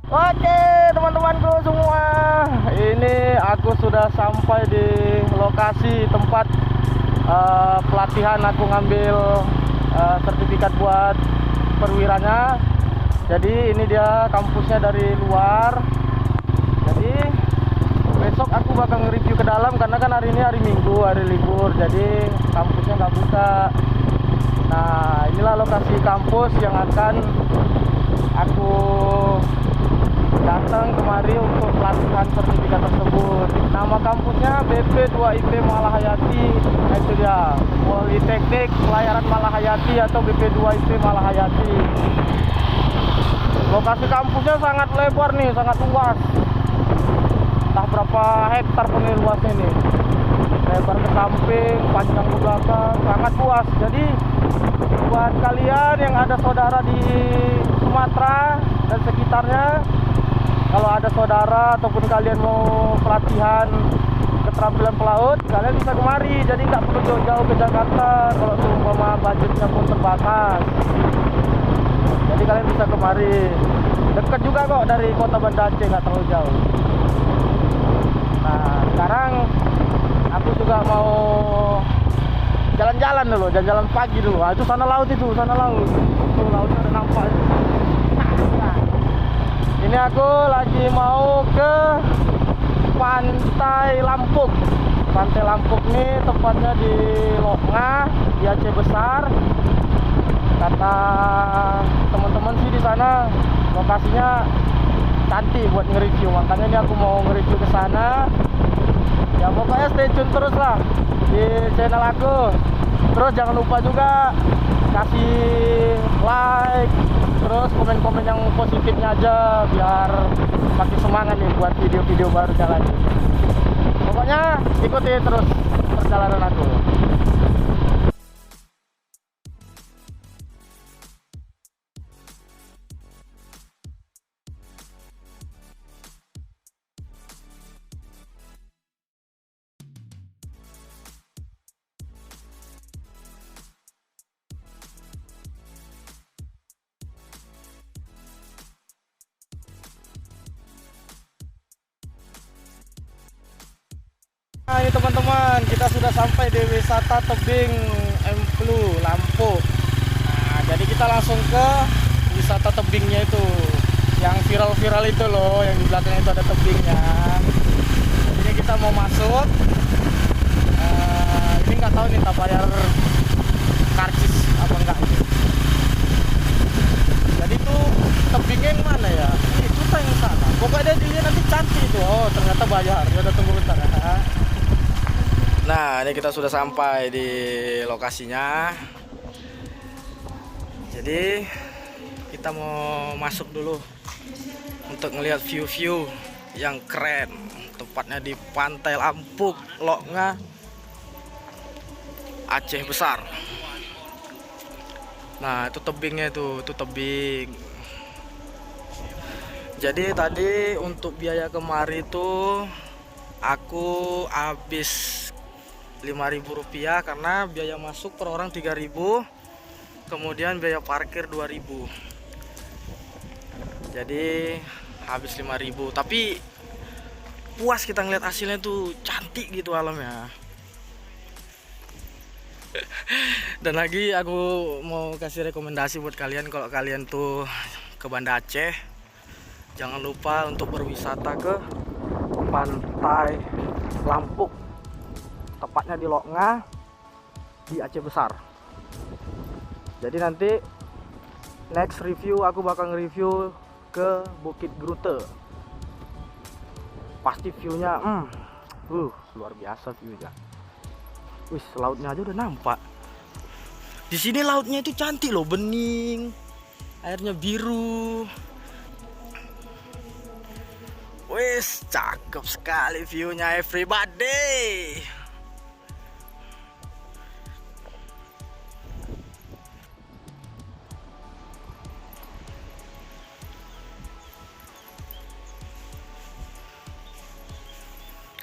Oke, teman-temanku semua, ini aku sudah sampai di lokasi tempat pelatihan aku ngambil sertifikat buat perwiranya. Jadi ini dia kampusnya dari luar. Jadi besok aku bakal nge-review ke dalam karena kan hari ini hari Minggu, hari libur. Jadi kampusnya nggak buka. Nah, inilah lokasi kampus yang akan aku datang kemari untuk pelatihan sertifikat tersebut. Nama kampusnya BP2IP Malahayati. Nah, itu dia, Politeknik Pelayaran Malahayati atau BP2IP Malahayati. Lokasi kampusnya sangat lebar nih, sangat luas. Entah berapa hektar pun ini luasnya nih. Lebar ke samping, panjang ke belakang, sangat luas. Jadi buat kalian yang ada saudara di Sumatera dan sekitarnya, kalau ada saudara ataupun kalian mau pelatihan keterampilan pelaut, kalian bisa kemari. Jadi nggak perlu jauh-jauh ke Jakarta kalau seumpama budgetnya pun terbatas. Jadi kalian bisa kemari. Dekat juga kok dari kota Banda Aceh, nggak terlalu jauh. Nah, sekarang aku juga mau jalan-jalan dulu, jalan-jalan pagi dulu. Ah, itu sana laut itu, sana laut. Tuh lautnya udah nampak itu. Ini aku lagi mau ke Pantai Lampuk. Pantai Lampuk nih tempatnya di Loknga, di Aceh Besar. Kata teman-teman sih di sana lokasinya cantik buat nge-review. Makanya ini aku mau nge-review ke sana. Ya pokoknya stay tune terus lah di channel aku. Terus jangan lupa juga kasih like, terus komen-komen yang positifnya aja biar makin semangat nih buat video-video barunya lagi. Pokoknya ikuti terus perjalanan aku. Nah, ini teman-teman, kita sudah sampai di wisata tebing Emplu Lampuk. Nah, jadi kita langsung ke wisata tebingnya itu, yang viral-viral itu loh, yang di belakang itu ada tebingnya. Ini kita mau masuk. Ini nggak tahu nih tak bayar karcis apa enggak ini. Jadi tuh tebingnya yang mana ya? Itu yang sana. Pokoknya dia nanti cantik itu. Oh, ternyata bayar. Ya udah, tunggu bentar ya. Nah, ini kita sudah sampai di lokasinya. Jadi kita mau masuk dulu untuk melihat view-view yang keren. Tepatnya di Pantai Lampuk, Loknga, Aceh Besar. Nah, itu tebingnya itu tebing. Jadi tadi untuk biaya kemari itu aku habis Rp5.000 karena biaya masuk per orang 3.000, kemudian biaya parkir 2.000. Jadi habis 5.000, tapi puas kita ngeliat hasilnya tuh, cantik gitu alamnya. Dan lagi aku mau kasih rekomendasi buat kalian, kalau kalian tuh ke Banda Aceh, jangan lupa untuk berwisata ke Pantai Lampuk, tepatnya di Loknga, di Aceh Besar. Jadi nanti next review aku bakal nge-review ke Bukit Grute. Pasti viewnya luar biasa viewnya. Wih, lautnya aja udah nampak. Di sini lautnya itu cantik loh, bening, airnya biru. Wih, cakep sekali viewnya everybody.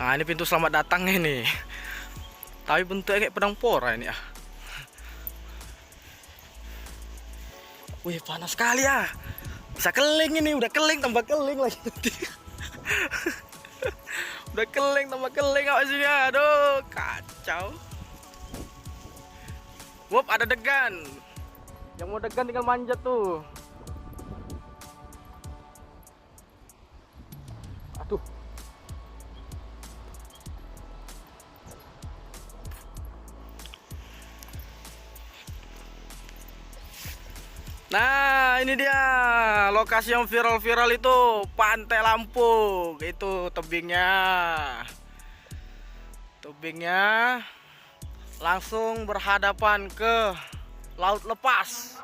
Nah, ini pintu selamat datang ini. Tapi bentuknya kayak pedang pora ini ya. Wih, panas sekali ya. Bisa keling ini, udah keling tambah keling lagi. Udah keling tambah keling apa sini, aduh kacau. Wop, ada degan. Yang mau degan tinggal manjat tuh. Aduh. Nah, ini dia lokasi yang viral-viral itu, Pantai Lampuk. Itu tebingnya. Tebingnya langsung berhadapan ke laut lepas.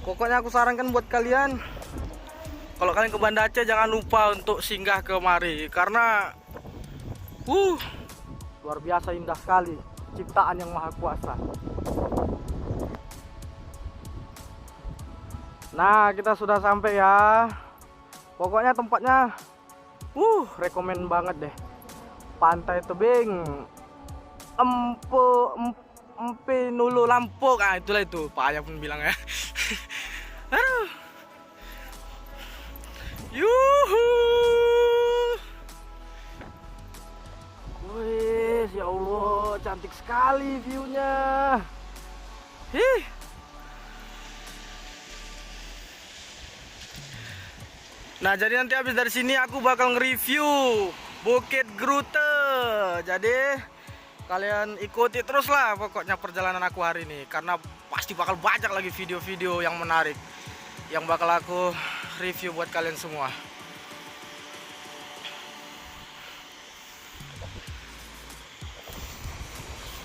Pokoknya aku sarankan buat kalian, kalau kalian ke Banda Aceh jangan lupa untuk singgah kemari, karena luar biasa indah sekali, ciptaan yang maha kuasa. Nah, kita sudah sampai ya. Pokoknya tempatnya rekomen banget deh. Pantai Tebing Empe Nulu Lampuk. Ah, itulah itu Pak Ayah pun bilang ya. Aduh. Yuhu. Wih, ya Allah, cantik sekali view-nya. Hih. Nah, jadi nanti habis dari sini aku bakal nge-review Bukit Grute. Jadi kalian ikuti terus lah pokoknya perjalanan aku hari ini, karena pasti bakal banyak lagi video-video yang menarik yang bakal aku review buat kalian semua.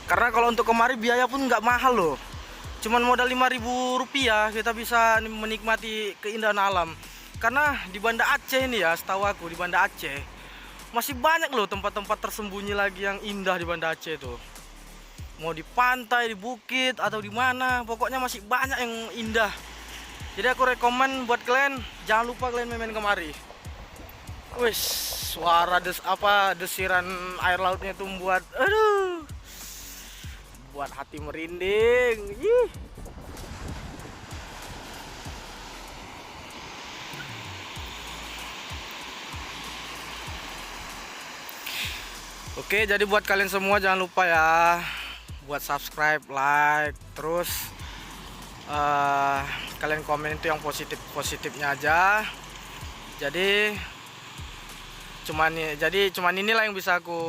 Karena kalau untuk kemari biaya pun nggak mahal loh. Cuman modal Rp5.000 kita bisa menikmati keindahan alam. Karena di Banda Aceh ini ya, setahu aku di Banda Aceh masih banyak loh tempat-tempat tersembunyi lagi yang indah di Banda Aceh tuh. Mau di pantai, di bukit atau di mana, pokoknya masih banyak yang indah. Jadi aku rekomen buat kalian, jangan lupa kalian main kemari. Wih, suara desiran air lautnya tuh membuat buat hati merinding. Ih. Oke, jadi buat kalian semua jangan lupa ya buat subscribe, like, terus kalian komen itu yang positifnya aja. Jadi cuman inilah yang bisa aku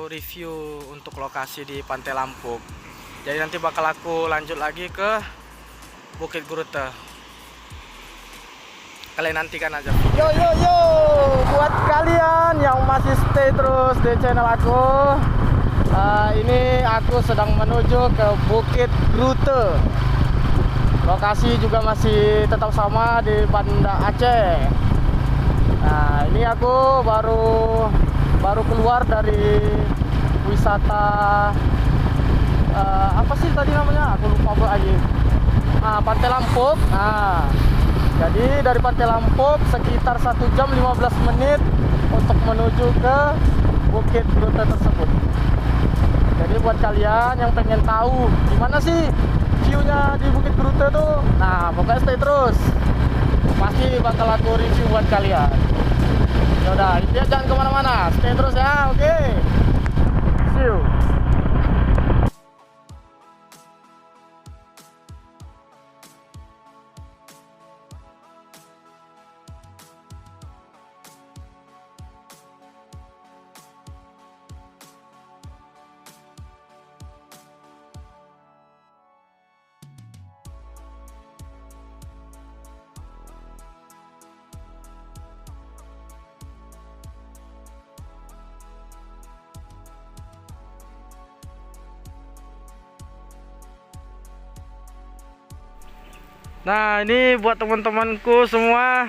review untuk lokasi di Pantai Lampuk. Jadi nanti bakal aku lanjut lagi ke Bukit Grute. Kalian nantikan aja. Yo buat kalian yang masih stay terus di channel aku, ini aku sedang menuju ke Bukit Grute. Lokasi juga masih tetap sama di Banda Aceh. Nah, ini aku baru keluar dari wisata apa sih tadi namanya? Aku lupa lagi. Pantai Lampuk. Nah, jadi dari Pantai Lampuk sekitar 1 jam 15 menit untuk menuju ke Bukit Grute tersebut. Jadi buat kalian yang pengen tahu gimana sih view-nya di Bukit Grute tuh, nah pokoknya stay terus. Pasti bakal aku review buat kalian. Yaudah, intinya jangan kemana-mana, stay terus ya, oke? See you. Nah, ini buat teman-temanku semua,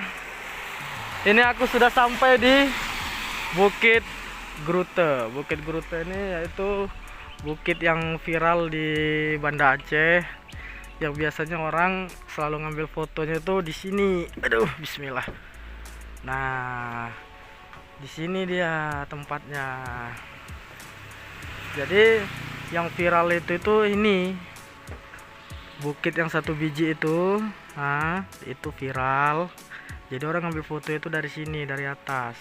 ini aku sudah sampai di Bukit Grute. Bukit Grute ini yaitu bukit yang viral di Banda Aceh, yang biasanya orang selalu ngambil fotonya tuh di sini. Aduh, bismillah. Nah, di sini dia tempatnya. Jadi yang viral itu ini bukit yang 1 biji itu. Nah, itu viral. Jadi orang ngambil foto itu dari sini, dari atas.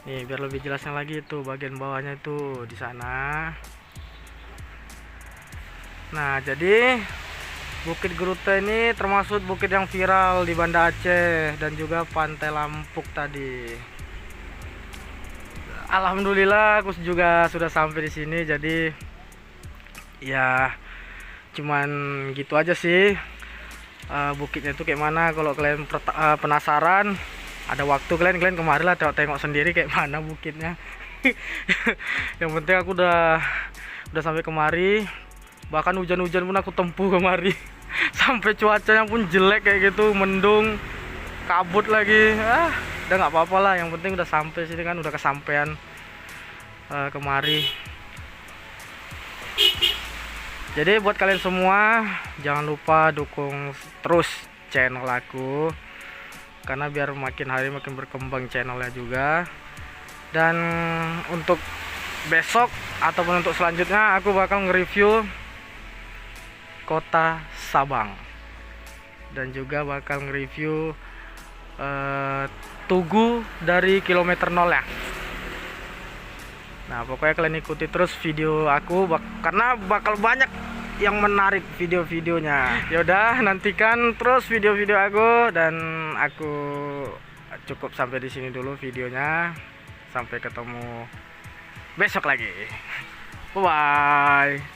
Nih, biar lebih jelasnya lagi itu bagian bawahnya itu di sana. Nah, jadi Bukit Geruta ini termasuk bukit yang viral di Banda Aceh dan juga Pantai Lampuk tadi. Alhamdulillah aku juga sudah sampai di sini. Jadi ya cuman gitu aja sih. Bukitnya itu kayak mana, kalau kalian penasaran, ada waktu kalian kemari lah tengok sendiri kayak mana bukitnya. Yang penting aku udah sampai kemari. Bahkan hujan-hujan pun aku tempuh kemari. Sampai cuacanya pun jelek kayak gitu, mendung, kabut lagi. Udah nggak apa-apa lah, yang penting udah sampai sini kan, udah kesampaian kemari. Jadi buat kalian semua, jangan lupa dukung terus channel aku, karena biar makin hari makin berkembang channelnya juga. Dan untuk besok ataupun untuk selanjutnya aku bakal nge-review Kota Sabang, dan juga bakal nge-review Tugu dari kilometer 0 ya. Nah, pokoknya kalian ikuti terus video aku karena bakal banyak yang menarik video-videonya. Yaudah, nantikan terus video-video aku, dan aku cukup sampai di sini dulu videonya. Sampai ketemu besok lagi. Bye bye.